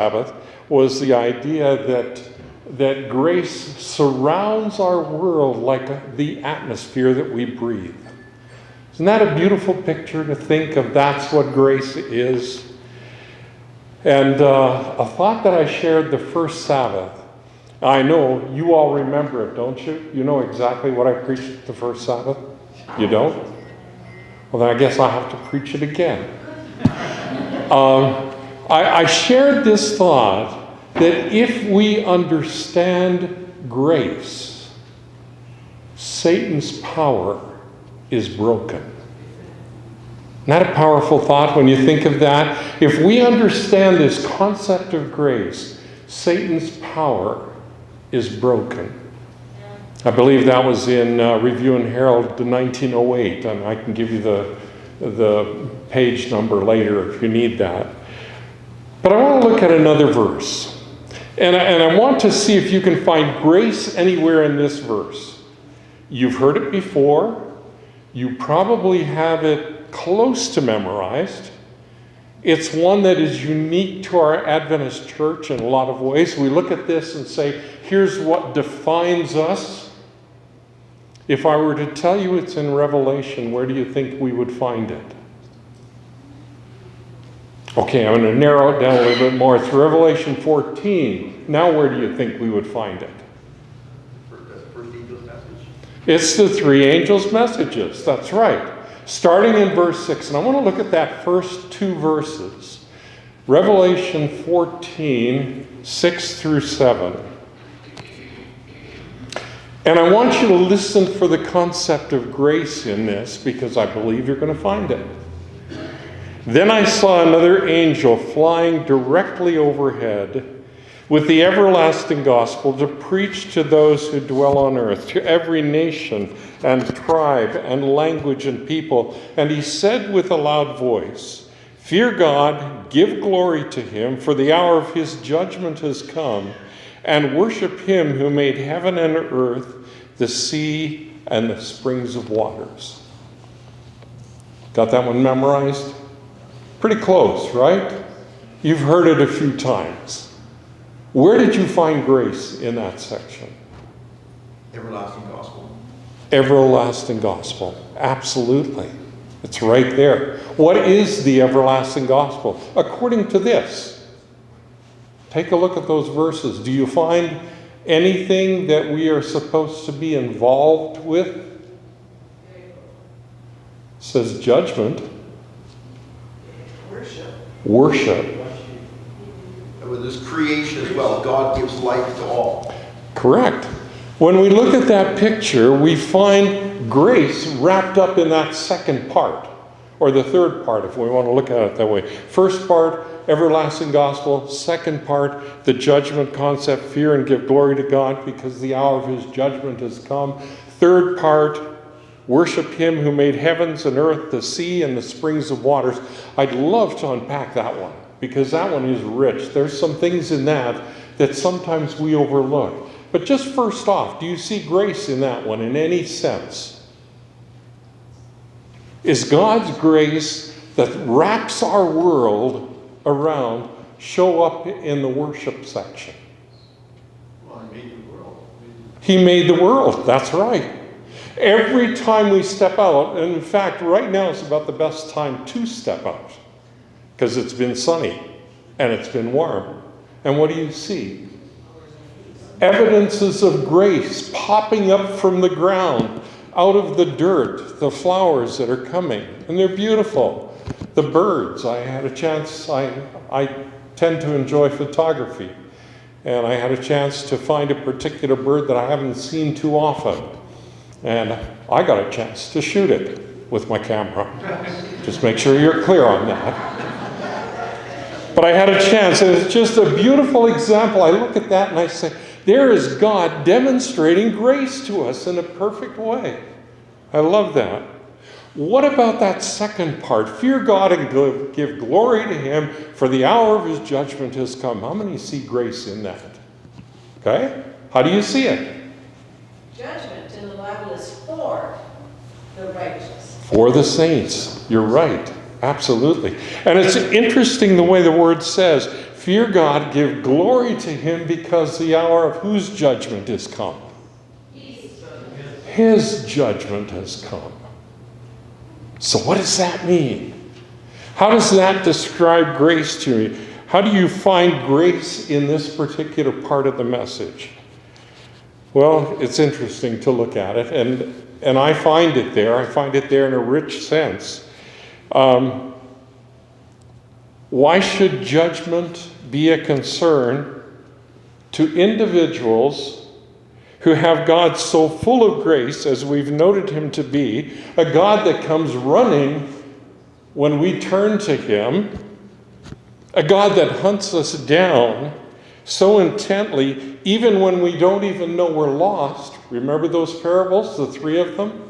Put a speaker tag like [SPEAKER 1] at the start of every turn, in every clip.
[SPEAKER 1] Sabbath was the idea that grace surrounds our world like the atmosphere that we breathe. Isn't that a beautiful picture to think of? That's what grace is. And a thought that I shared the first Sabbath, I know you all remember it, don't you? You know exactly what I preached the first Sabbath? You don't? Well, then I guess I'll have to preach it again. I shared this thought that if we understand grace, Satan's power is broken. Isn't that a powerful thought when you think of that? If we understand this concept of grace, Satan's power is broken. I believe that was in Review and Herald 1908, and I can give you the page number later if you need that. But I want to look at another verse. And I want to see if you can find grace anywhere in this verse. You've heard it before. You probably have it close to memorized. It's one that is unique to our Adventist church in a lot of ways. We look at this and say, here's what defines us. If I were to tell you it's in Revelation, where do you think we would find it? Okay, I'm going to narrow it down a little bit more. It's Revelation 14. Now where do you think we would find it?
[SPEAKER 2] First angel's message.
[SPEAKER 1] It's the three angels' messages. That's right. Starting in verse 6. And I want to look at that first two verses. Revelation 14, 6 through 7. And I want you to listen for the concept of grace in this, because I believe you're going to find it. Then I saw another angel flying directly overhead with the everlasting gospel to preach to those who dwell on earth, to every nation and tribe and language and people. And he said with a loud voice, "Fear God, give glory to him, for the hour of his judgment has come, and worship him who made heaven and earth, the sea and the springs of waters." Got that one memorized? Pretty close, right? You've heard it a few times. Where did you find grace in that section?
[SPEAKER 2] Everlasting gospel.
[SPEAKER 1] Everlasting gospel. Absolutely. It's right there. What is the everlasting gospel? According to this. Take a look at those verses. Do you find anything that we are supposed to be involved with? It says judgment. Worship.
[SPEAKER 2] And with this creation as well, God gives life to all.
[SPEAKER 1] Correct. When we look at that picture, we find grace wrapped up in that second part, or the third part, if we want to look at it that way. First part, everlasting gospel. Second part, the judgment concept, fear and give glory to God because the hour of his judgment has come. Third part, worship him who made heavens and earth, the sea, and the springs of waters. I'd love to unpack that one, because that one is rich. There's some things in that sometimes we overlook. But just first off, do you see grace in that one in any sense? Is God's grace that wraps our world around show up in the worship section?
[SPEAKER 2] Well, he made the world.
[SPEAKER 1] He made the world, that's right. Every time we step out, and in fact, right now is about the best time to step out, because it's been sunny and it's been warm. And what do you see? Evidences of grace popping up from the ground, out of the dirt, the flowers that are coming, and they're beautiful. The birds, I had a chance, I tend to enjoy photography, and I had a chance to find a particular bird that I haven't seen too often. And I got a chance to shoot it with my camera. Just make sure you're clear on that. But I had a chance, and it's just a beautiful example. I look at that and I say, there is God demonstrating grace to us in a perfect way. I love that. What about that second part? Fear God and give glory to him, for the hour of his judgment has come. How many see grace in that? Okay? How do you see it?
[SPEAKER 3] Judgment in the Bible is for the righteous.
[SPEAKER 1] For the saints. You're right. Absolutely. And it's interesting the way the word says, Fear God, give glory to him, because the hour of whose judgment is come? His judgment has come. So what does that mean? How does that describe grace to me? How do you find grace in this particular part of the message? Well, it's interesting to look at it, and I find it there. I find it there in a rich sense. Why should judgment be a concern to individuals who have God so full of grace, as we've noted him to be, a God that comes running when we turn to him, a God that hunts us down so intently, even when we don't even know we're lost? Remember those parables, the three of them?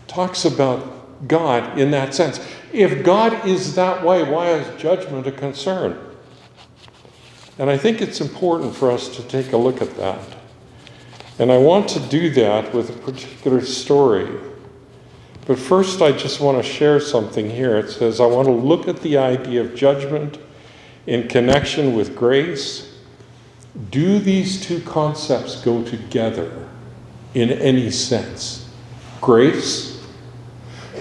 [SPEAKER 1] Talks about God in that sense. If God is that way, why is judgment a concern? And I think it's important for us to take a look at that. And I want to do that with a particular story. But first, I just want to share something here. It says, I want to look at the idea of judgment in connection with grace. Do these two concepts go together in any sense? Grace,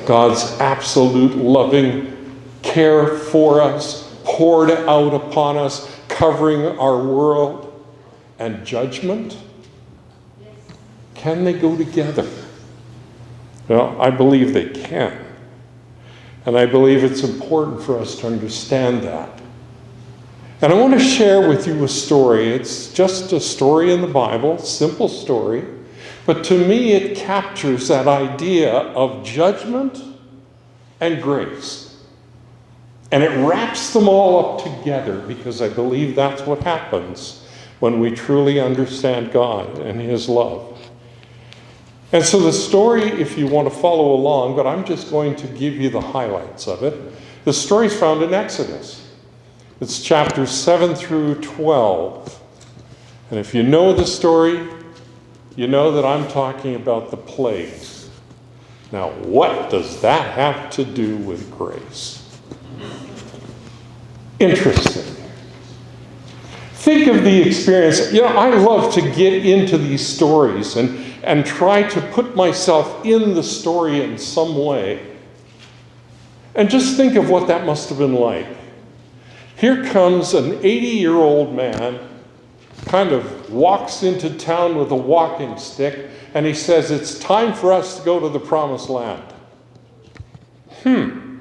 [SPEAKER 1] God's absolute loving care for us, poured out upon us, covering our world, and judgment? Can they go together? Well, I believe they can. And I believe it's important for us to understand that. And I want to share with you a story. It's just a story in the Bible, simple story. But to me, it captures that idea of judgment and grace. And it wraps them all up together, because I believe that's what happens when we truly understand God and his love. And so the story, if you want to follow along, but I'm just going to give you the highlights of it. The story is found in Exodus. It's chapters 7 through 12. And if you know the story, you know that I'm talking about the plagues. Now, what does that have to do with grace? Interesting. Think of the experience. I love to get into these stories and try to put myself in the story in some way. And just think of what that must have been like. Here comes an 80-year-old man, kind of walks into town with a walking stick, and he says, it's time for us to go to the promised land. Do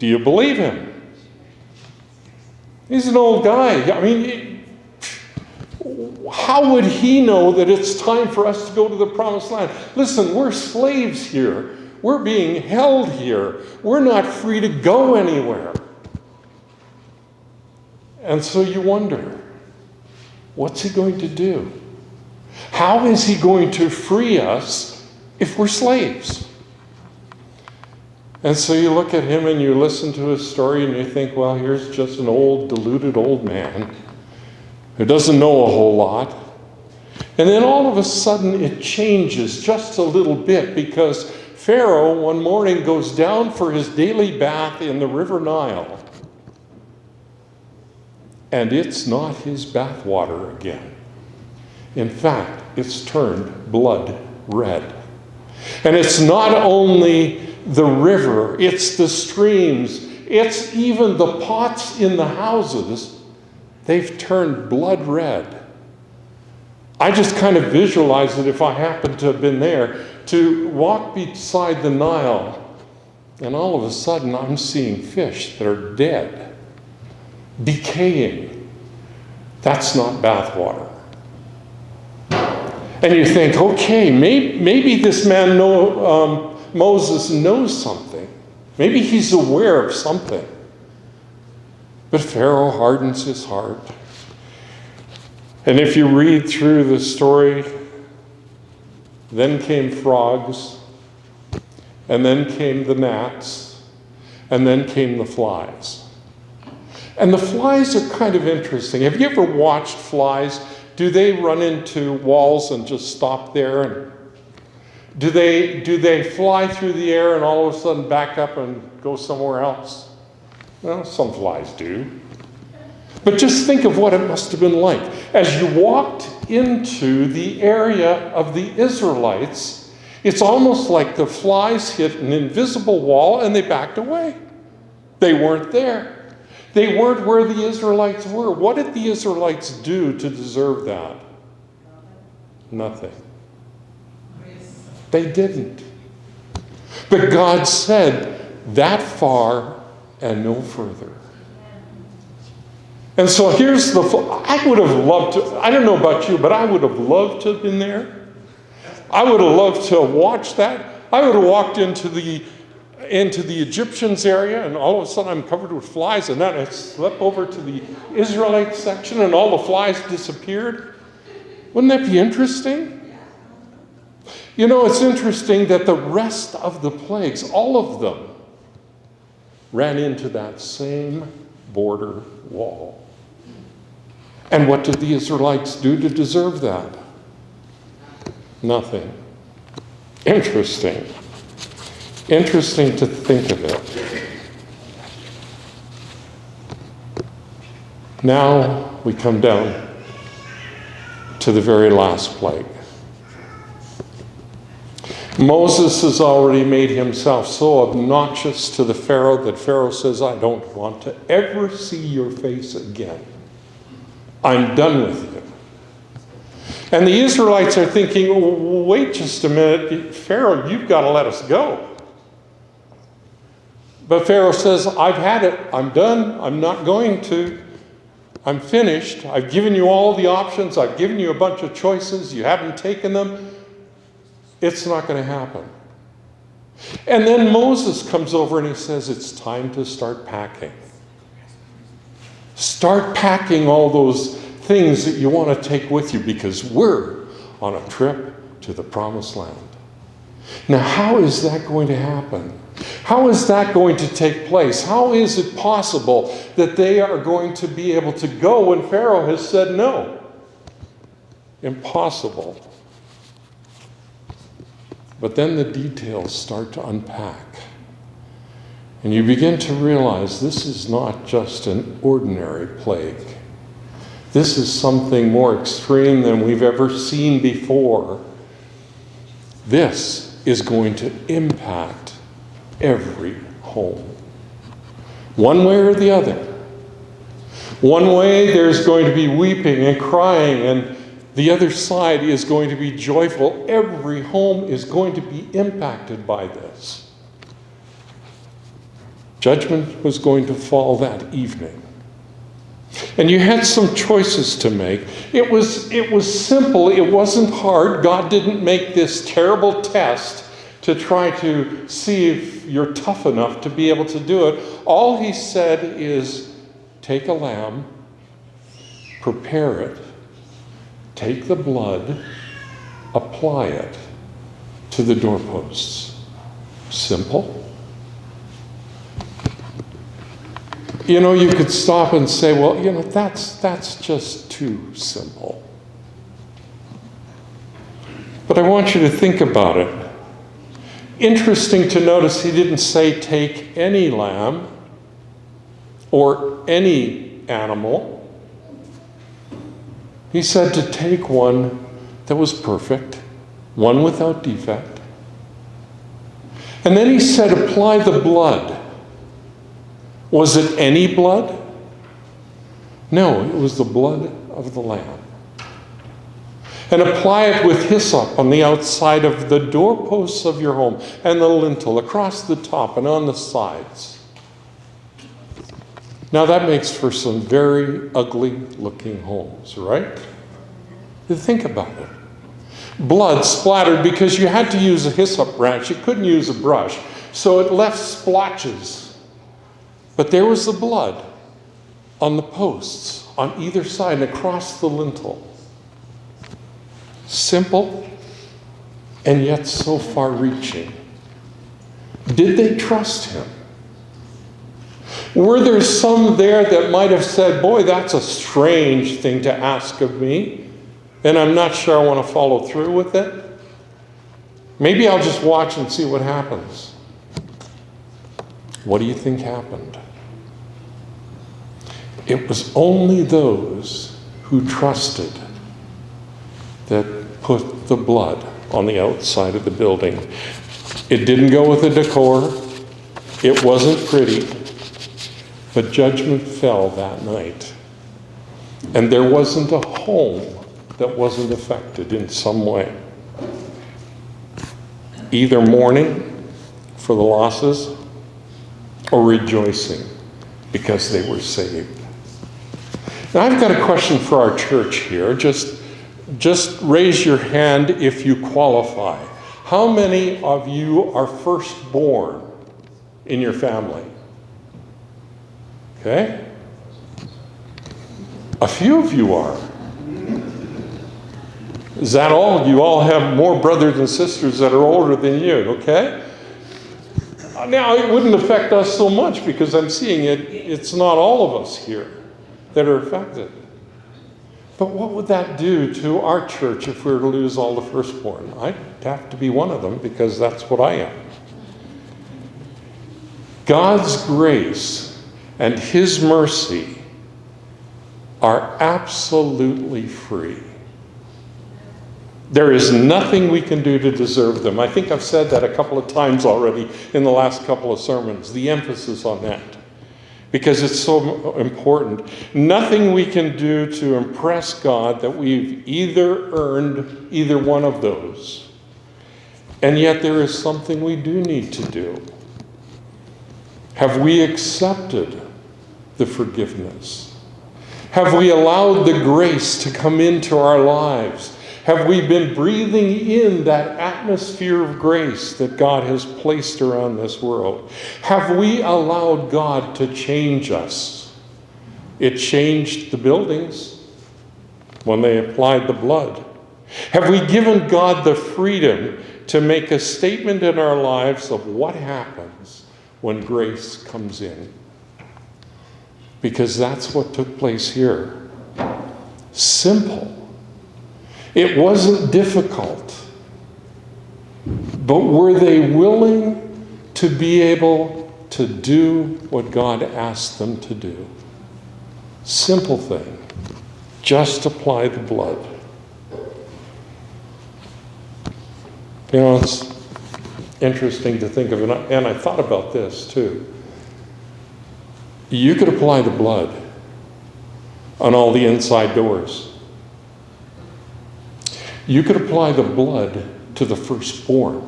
[SPEAKER 1] you believe him? He's an old guy. I mean, how would he know that it's time for us to go to the promised land? Listen, we're slaves here. We're being held here. We're not free to go anywhere. And so you wonder, what's he going to do? How is he going to free us if we're slaves? And so you look at him and you listen to his story and you think, well, here's just an old, deluded old man who doesn't know a whole lot. And then all of a sudden it changes just a little bit, because Pharaoh one morning goes down for his daily bath in the River Nile. And it's not his bathwater again. In fact, it's turned blood red. And it's not only the river, it's the streams, it's even the pots in the houses. They've turned blood red. I just kind of visualize it, if I happen to have been there, to walk beside the Nile, and all of a sudden I'm seeing fish that are dead, decaying. That's not bathwater. And you think, okay, maybe this man Moses knows something. Maybe he's aware of something. But Pharaoh hardens his heart. And if you read through the story, then came frogs, and then came the gnats, and then came the flies. And the flies are kind of interesting. Have you ever watched flies? Do they run into walls and just stop there? And do they fly through the air and all of a sudden back up and go somewhere else? Well, some flies do. But just think of what it must have been like. As you walked into the area of the Israelites, it's almost like the flies hit an invisible wall and they backed away. They weren't there. They weren't where the Israelites were. What did the Israelites do to deserve that? Nothing. They didn't. But God said, that far and no further. And so here's I would have loved to, I don't know about you, but I would have loved to have been there. I would have loved to have watched that. I would have walked into the Egyptians area, and all of a sudden I'm covered with flies, and then I slept over to the Israelite section, and all the flies disappeared. Wouldn't that be interesting? You know, it's interesting that the rest of the plagues, all of them, ran into that same border wall. And what did the Israelites do to deserve that? Nothing. Interesting. Interesting to think of it. Now we come down to the very last plague. Moses has already made himself so obnoxious to the Pharaoh that Pharaoh says, I don't want to ever see your face again. I'm done with you. And the Israelites are thinking, wait just a minute, Pharaoh, you've got to let us go. But Pharaoh says, I've had it. I'm done. I'm not going to. I'm finished. I've given you all the options. I've given you a bunch of choices. You haven't taken them. It's not going to happen. And then Moses comes over and he says, it's time to start packing. Start packing all those things that you want to take with you, because we're on a trip to the promised land. Now, how is that going to happen? How is that going to take place? How is it possible that they are going to be able to go when Pharaoh has said no? Impossible. But then the details start to unpack. And you begin to realize this is not just an ordinary plague. This is something more extreme than we've ever seen before. This is going to impact every home, one way or the other. One way there's going to be weeping and crying, and the other side is going to be joyful. Every home is going to be impacted by this. Judgment was going to fall that evening. And you had some choices to make. It was simple. It wasn't hard. God didn't make this terrible test to try to see if you're tough enough to be able to do it. All he said is, take a lamb, prepare it, take the blood, apply it to the doorposts. Simple. You know, you could stop and say, well, you know, that's just too simple. But I want you to think about it. Interesting to notice he didn't say take any lamb or any animal. He said to take one that was perfect, one without defect. And then he said apply the blood. Was it any blood? No, it was the blood of the lamb. And apply it with hyssop on the outside of the doorposts of your home and the lintel, across the top and on the sides. Now that makes for some very ugly looking homes, right? Think about it. Blood splattered because you had to use a hyssop branch. You couldn't use a brush. So it left splotches. But there was the blood on the posts on either side and across the lintel. Simple and yet so far-reaching. Did they trust him? Were there some there that might have said, boy, that's a strange thing to ask of me, and I'm not sure I want to follow through with it? Maybe I'll just watch and see what happens. What do you think happened? It was only those who trusted that put the blood on the outside of the building. It didn't go with the decor. It wasn't pretty. But judgment fell that night. And there wasn't a home that wasn't affected in some way. Either mourning for the losses or rejoicing because they were saved. Now I've got a question for our church here. Just raise your hand if you qualify. How many of you are firstborn in your family? Okay? A few of you are. Is that all? You all have more brothers and sisters that are older than you, okay? Now, it wouldn't affect us so much because I'm seeing it's not all of us here that are affected. But what would that do to our church if we were to lose all the firstborn? I'd have to be one of them because that's what I am. God's grace and His mercy are absolutely free. There is nothing we can do to deserve them. I think I've said that a couple of times already in the last couple of sermons, the emphasis on that, because it's so important. Nothing we can do to impress God that we've either earned either one of those. And yet there is something we do need to do. Have we accepted the forgiveness? Have we allowed the grace to come into our lives? Have we been breathing in that atmosphere of grace that God has placed around this world? Have we allowed God to change us? It changed the buildings when they applied the blood. Have we given God the freedom to make a statement in our lives of what happens when grace comes in? Because that's what took place here. Simple. It wasn't difficult. But were they willing to be able to do what God asked them to do? Simple thing. Just apply the blood. You know, it's interesting to think of, and I thought about this too. You could apply the blood on all the inside doors. You could apply the blood to the firstborn.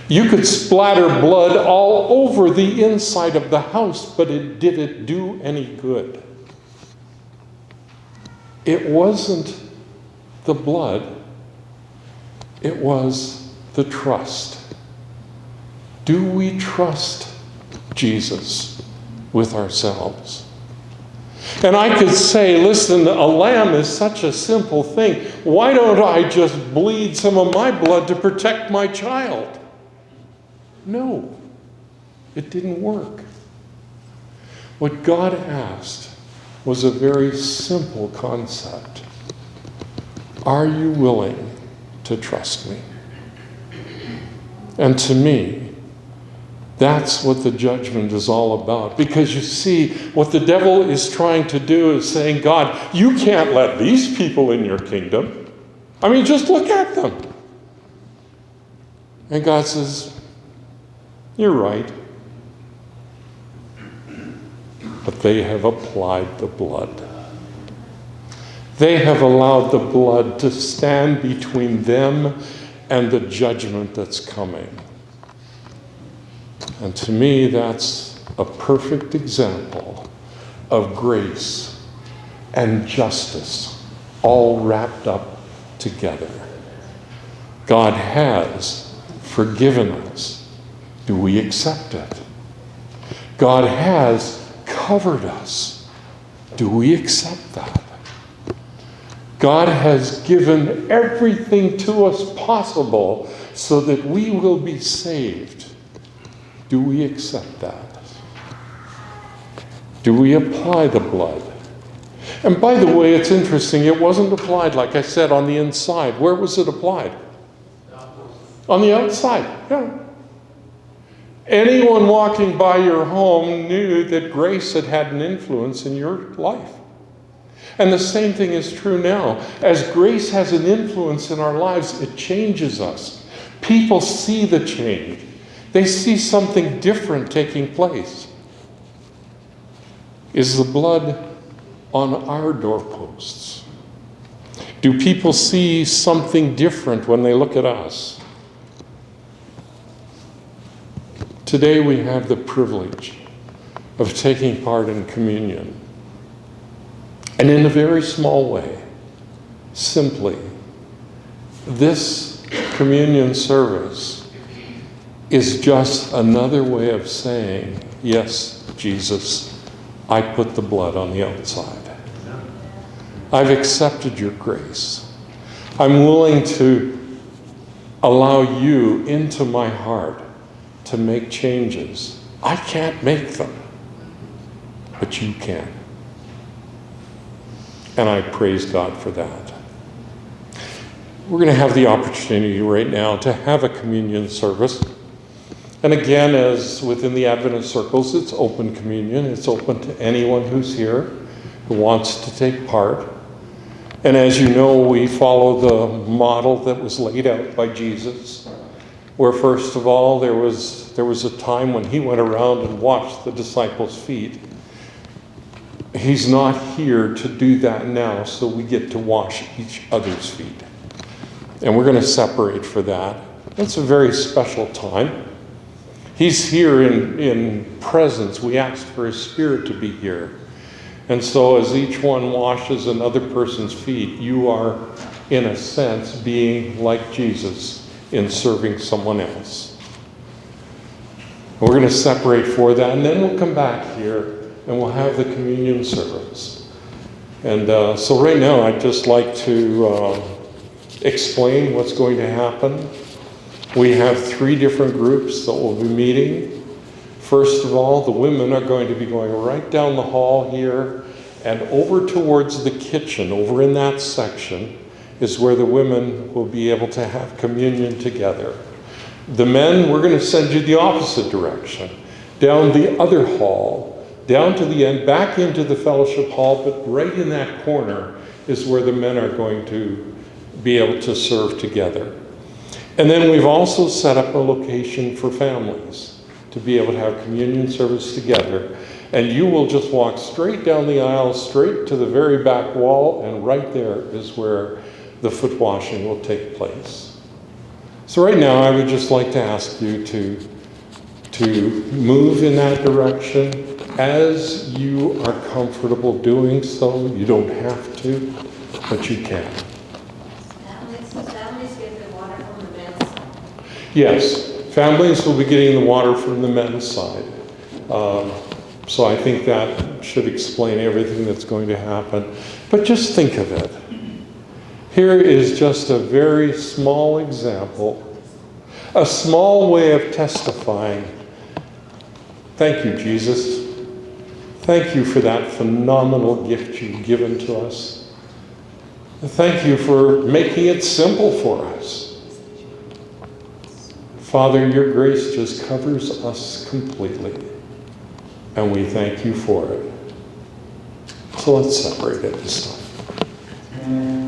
[SPEAKER 1] You could splatter blood all over the inside of the house, but did it do any good? It wasn't the blood, it was the trust. Do we trust Jesus with ourselves? And I could say, listen, a lamb is such a simple thing. Why don't I just bleed some of my blood to protect my child? No, it didn't work. What God asked was a very simple concept. Are you willing to trust me? And to me, that's what the judgment is all about. Because you see, what the devil is trying to do is saying, God, you can't let these people in your kingdom. I mean, just look at them. And God says, you're right. But they have applied the blood. They have allowed the blood to stand between them and the judgment that's coming. And to me, that's a perfect example of grace and justice all wrapped up together. God has forgiven us. Do we accept it? God has covered us. Do we accept that? God has given everything to us possible so that we will be saved. Do we accept that? Do we apply the blood? And by the way, it's interesting, it wasn't applied, like I said, on the inside. Where was it applied? On the outside, yeah. Anyone walking by your home knew that grace had had an influence in your life. And the same thing is true now. As grace has an influence in our lives, it changes us. People see the change. They see something different taking place. Is the blood on our doorposts? Do people see something different when they look at us? Today we have the privilege of taking part in communion. And in a very small way, simply, this communion service is just another way of saying, yes, Jesus, I put the blood on the outside. I've accepted your grace. I'm willing to allow you into my heart to make changes. I can't make them, but you can. And I praise God for that. We're going to have the opportunity right now to have a communion service. And again, as within the Adventist circles, it's open communion. It's open to anyone who's here who wants to take part. And as you know, we follow the model that was laid out by Jesus, where first of all, there was a time when he went around and washed the disciples' feet. He's not here to do that now, so we get to wash each other's feet. And we're going to separate for that. It's a very special time. He's here in presence. We asked for his Spirit to be here. And so as each one washes another person's feet, you are, in a sense, being like Jesus in serving someone else. We're going to separate for that, and then we'll come back here and we'll have the communion service. And so right now, I'd just like to explain what's going to happen. We have 3 different groups that will be meeting. First of all, the women are going to be going right down the hall here and over towards the kitchen. Over in that section is where the women will be able to have communion together. The men, we're going to send you the opposite direction, down the other hall, down to the end, back into the fellowship hall, but right in that corner is where the men are going to be able to serve together. And then we've also set up a location for families to be able to have communion service together. And you will just walk straight down the aisle, straight to the very back wall, and right there is where the foot washing will take place. So right now, I would just like to ask you to move in that direction as you are comfortable doing so. You don't have to, but you can.
[SPEAKER 3] Families get the water from the men's side.
[SPEAKER 1] Yes, families will be getting the water from the men's side. So I think that should explain everything that's going to happen. But just think of it. Here is just a very small example, a small way of testifying. Thank you, Jesus. Thank you for that phenomenal gift you've given to us. Thank you for making it simple for us. Father, your grace just covers us completely, and we thank you for it. So let's separate at this time.